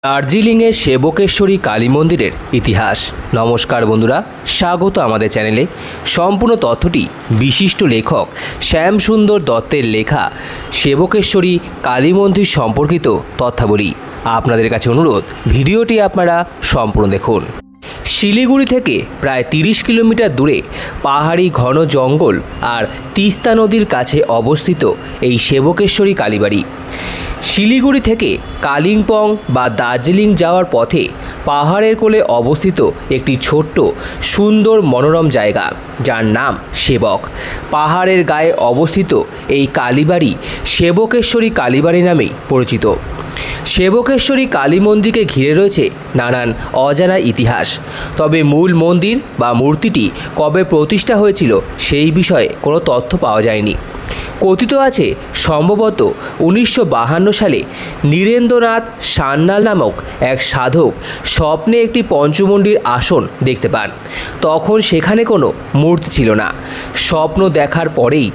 দার্জিলিংয়ের সেবকেশ্বরী কালী মন্দিরের ইতিহাস। নমস্কার বন্ধুরা, স্বাগত আমাদের চ্যানেলে। সম্পূর্ণ তথ্যটি বিশিষ্ট লেখক শ্যামসুন্দর দত্তের লেখা সেবকেশ্বরী কালী মন্দির সম্পর্কিত তথ্যাবলী। আপনাদের কাছে অনুরোধ, ভিডিওটি আপনারা সম্পূর্ণ দেখুন। শিলিগুড়ি থেকে প্রায় 30 কিলোমিটার দূরে পাহাড়ি ঘন জঙ্গল আর তিস্তা নদীর কাছে অবস্থিত এই সেবকেশ্বরী কালীবাড়ি। শিলিগুড়ি থেকে কালিম্পং বা দার্জিলিং যাওয়ার পথে পাহাড়ের কোলে অবস্থিত একটি ছোট্ট সুন্দর মনোরম জায়গা, যার নাম সেবক। পাহাড়ের গায়ে অবস্থিত এই কালীবাড়ি সেবকেশ্বরী কালীবাড়ি নামেই পরিচিত। সেবকেশ্বরী কালী মন্দিরকে ঘিরে রয়েছে নানান অজানা ইতিহাস, তবে মূল মন্দির বা মূর্তিটি কবে প্রতিষ্ঠা হয়েছিল সেই বিষয়ে কোনো তথ্য পাওয়া যায়নি। কথিত আছে সম্ভবত 1952 সালে নীরেন্দ্রনাথ সান্যাল নামক এক সাধক স্বপ্নে একটি পঞ্চমুণ্ডির আসন দেখতে পান। তখন সেখানে কোনো মূর্তি ছিল না। স্বপ্ন দেখার পরেই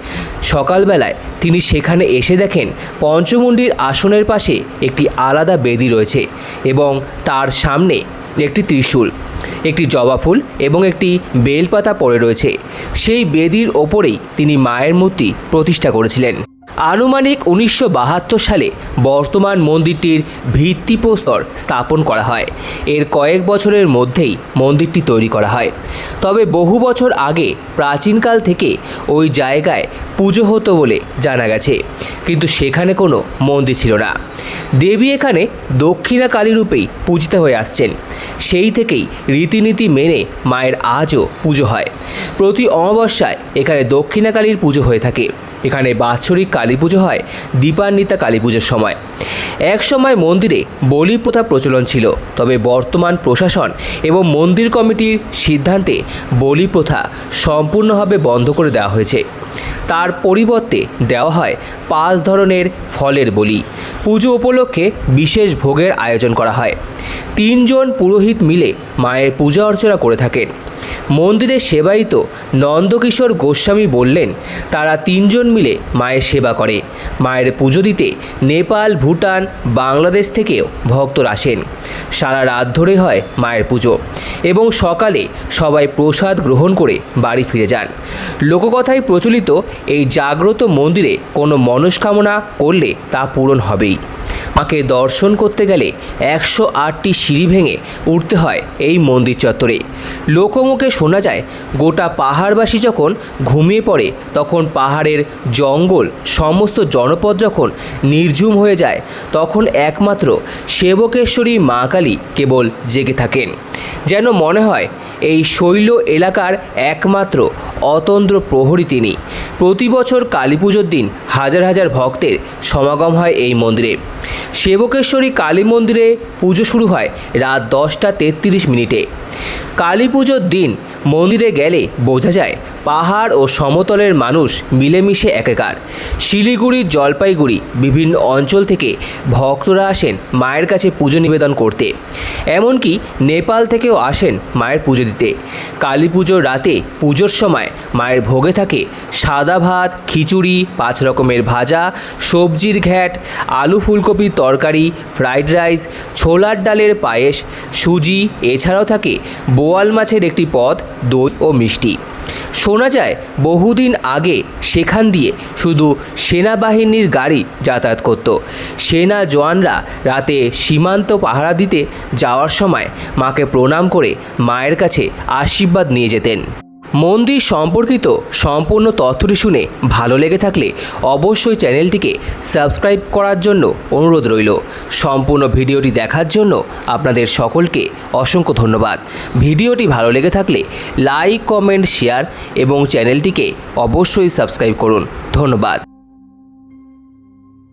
সকালবেলায় তিনি সেখানে এসে দেখেন পঞ্চমুণ্ডির আসনের পাশে একটি আলাদা বেদি রয়েছে এবং তার সামনে একটি ত্রিশূল, একটি জবা ফুল এবং একটি বেলপাতা পড়ে রয়েছে। সেই বেদির ওপরেই তিনি মায়ের মূর্তি প্রতিষ্ঠা করেছিলেন। আনুমানিক 1972 সালে বর্তমান মন্দিরটির ভিত্তিপ্রস্তর স্থাপন করা হয়। এর কয়েক বছরের মধ্যেই মন্দিরটি তৈরি করা হয়। তবে বহু বছর আগে প্রাচীনকাল থেকে ওই জায়গায় পুজো হতো বলে জানা গেছে, কিন্তু সেখানে কোনো মন্দির ছিল না। দেবী এখানে দক্ষিণা কালী রূপেই পূজিত হয়ে আসছেন। সেই থেকেই রীতিনীতি মেনে মায়ের আজও পুজো হয়। প্রতি অমাবস্যায় এখানে দক্ষিণা কালীর পুজো হয়ে থাকে। এখানে বাৎসরিক কালী পুজো হয় দীপান্বিতা কালী পুজোর সময়। এক সময় মন্দিরে বলি প্রথা প্রচলন ছিল, তবে বর্তমান প্রশাসন এবং মন্দির কমিটির সিদ্ধান্তে বলি প্রথা সম্পূর্ণভাবে বন্ধ করে দেওয়া হয়েছে। তার পরিবর্তে দেওয়া হয় 5 ধরনের ফলের বলি। পুজো উপলক্ষে বিশেষ ভোগের আয়োজন করা হয়। 3 জন পুরোহিত মিলে মায়ের পূজা অর্চনা করে থাকেন। মন্দিরের সেবায়িত নন্দকিশোর গোস্বামী বললেন, তারা 3 জন মিলে মায়ের সেবা করে। মায়ের পুজো দিতে নেপাল, ভুটান, বাংলাদেশ থেকেও ভক্তরা আসেন। সারা রাত ধরে হয় মায়ের পুজো এবং সকালে সবাই প্রসাদ গ্রহণ করে বাড়ি ফিরে যান। লোককথায় প্রচলিত এই জাগ্রত মন্দিরে কোনো মনস্কামনা করলে তা পূরণ হবেই। মাকে দর্শন করতে গেলে 108টি সিঁড়ি ভেঙে উঠতে হয় এই মন্দির চত্বরে। লোকমুখে শোনা যায়, গোটা পাহাড়বাসী যখন ঘুমিয়ে পড়ে তখন পাহাড়ের জঙ্গল, সমস্ত জনপদ যখন নির্ঝুম হয়ে যায়, তখন একমাত্র সেবকেশ্বরী মা কালী কেবল জেগে থাকেন। যেন মনে হয় এই শৈল এলাকার একমাত্র অতন্দ্র প্রহরী তিনি। প্রতি বছর কালী পুজোর দিন হাজার হাজার ভক্তের সমাগম হয় এই মন্দিরে। সেবকেশ্বরী কালী মন্দিরে পুজো শুরু হয় রাত 10:33 কালী পুজোর দিন মন্দিরে গেলে বোঝা যায় পাহাড় ও সমতলের মানুষ মিলেমিশে একাকার। শিলিগুড়ি, জলপাইগুড়ি বিভিন্ন অঞ্চল থেকে ভক্তরা আসেন মায়ের কাছে পুজো নিবেদন করতে। এমনকি নেপাল থেকেও আসেন মায়ের পুজো দিতে। কালী পুজোর রাতে পুজোর সময় মায়ের ভোগে থাকে সাদা ভাত, খিচুড়ি, 5 রকমের ভাজা, সবজির ঘ্যাট, আলু ফুলকপির তরকারি, ফ্রাইড রাইস, ছোলার ডালের পায়েস, সুজি। এছাড়াও থাকে বোয়াল মাছের একটি পদ, দই ও মিষ্টি। শোনা যায় বহুদিন আগে সেখান দিয়ে শুধু সেনাবাহিনীর গাড়ি যাতায়াত করত। সেনা জওয়ানরা রাতে সীমান্ত পাহারা দিতে যাওয়ার সময় মাকে প্রণাম করে মায়ের কাছে আশীর্বাদ নিয়ে যেতেন। মন্দির সম্পর্কিত সম্পূর্ণ তথ্যটি শুনে ভালো লেগে থাকলে অবশ্যই চ্যানেলটিকে সাবস্ক্রাইব করার জন্য অনুরোধ রইল। সম্পূর্ণ ভিডিওটি দেখার জন্য আপনাদের সকলকে অসংখ্য ধন্যবাদ। ভিডিওটি ভালো লেগে থাকলে লাইক, কমেন্ট, শেয়ার এবং চ্যানেলটিকে অবশ্যই সাবস্ক্রাইব করুন। ধন্যবাদ।